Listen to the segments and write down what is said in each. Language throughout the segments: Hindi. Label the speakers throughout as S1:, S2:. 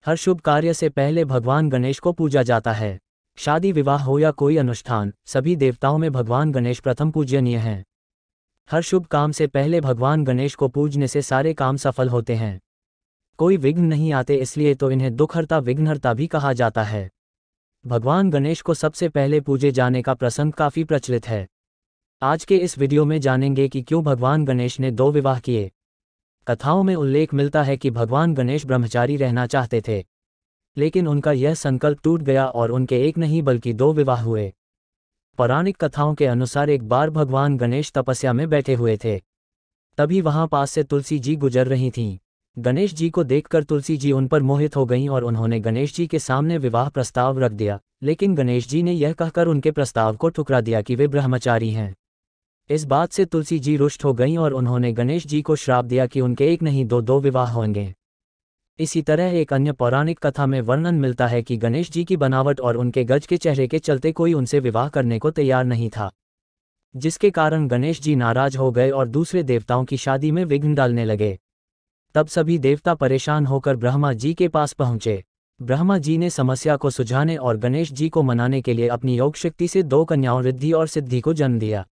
S1: हर शुभ कार्य से पहले भगवान गणेश को पूजा जाता है। शादी विवाह हो या कोई अनुष्ठान, सभी देवताओं में भगवान गणेश प्रथम पूजनीय हैं। हर शुभ काम से पहले भगवान गणेश को पूजने से सारे काम सफल होते हैं। कोई विघ्न नहीं आते, इसलिए तो इन्हें दुखहर्ता विघ्नहर्ता भी कहा जाता है। भगवान गणेश को सबसे पहले पूजे जाने का प्रसंग काफ़ी प्रचलित है। आज के इस वीडियो में जानेंगे कि क्यों भगवान गणेश ने 2 विवाह किए। कथाओं में उल्लेख मिलता है कि भगवान गणेश ब्रह्मचारी रहना चाहते थे, लेकिन उनका यह संकल्प टूट गया और उनके एक नहीं बल्कि 2 विवाह हुए। पौराणिक कथाओं के अनुसार एक बार भगवान गणेश तपस्या में बैठे हुए थे। तभी वहां पास से तुलसी जी गुजर रही थीं। गणेश जी को देखकर तुलसी जी उन पर मोहित हो गईं और उन्होंने गणेश जी के सामने विवाह प्रस्ताव रख दिया, लेकिन गणेश जी ने यह कहकर उनके प्रस्ताव को ठुकरा दिया कि वे ब्रह्मचारी हैं। इस बात से तुलसी जी रुष्ट हो गईं और उन्होंने गणेश जी को श्राप दिया कि उनके एक नहीं 2 विवाह होंगे। इसी तरह एक अन्य पौराणिक कथा में वर्णन मिलता है कि गणेश जी की बनावट और उनके गज के चेहरे के चलते कोई उनसे विवाह करने को तैयार नहीं था, जिसके कारण गणेश जी नाराज हो गए और दूसरे देवताओं की शादी में विघ्न डालने लगे। तब सभी देवता परेशान होकर ब्रह्मा जी के पास पहुंचे। ब्रह्मा जी ने समस्या को सुलझाने और गणेश जी को मनाने के लिए अपनी योग शक्ति से 2 कन्याओं रिद्धि और सिद्धि को जन्म दिया।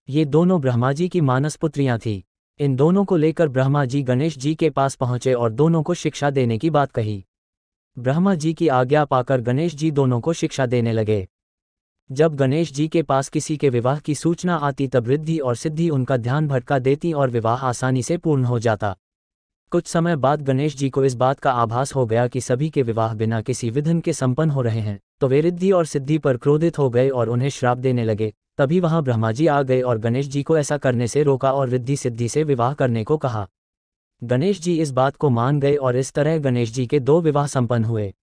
S1: ये दोनों ब्रह्मा जी की मानस पुत्रियां थीं। इन दोनों को लेकर ब्रह्मा जी गणेश जी के पास पहुंचे और दोनों को शिक्षा देने की बात कही। ब्रह्मा जी की आज्ञा पाकर गणेश जी दोनों को शिक्षा देने लगे। जब गणेश जी के पास किसी के विवाह की सूचना आती तब रिद्धि और सिद्धि उनका ध्यान भटका देती और विवाह आसानी से पूर्ण हो जाता। कुछ समय बाद गणेश जी को इस बात का आभास हो गया कि सभी के विवाह बिना किसी विघ्न के संपन्न हो रहे हैं, तो वे रिद्धि और सिद्धि पर क्रोधित हो गए और उन्हें श्राप देने लगे। तभी वहां ब्रह्मा जी आ गए और गणेश जी को ऐसा करने से रोका और रिद्धि सिद्धि से विवाह करने को कहा। गणेश जी इस बात को मान गए और इस तरह गणेश जी के 2 विवाह संपन्न हुए।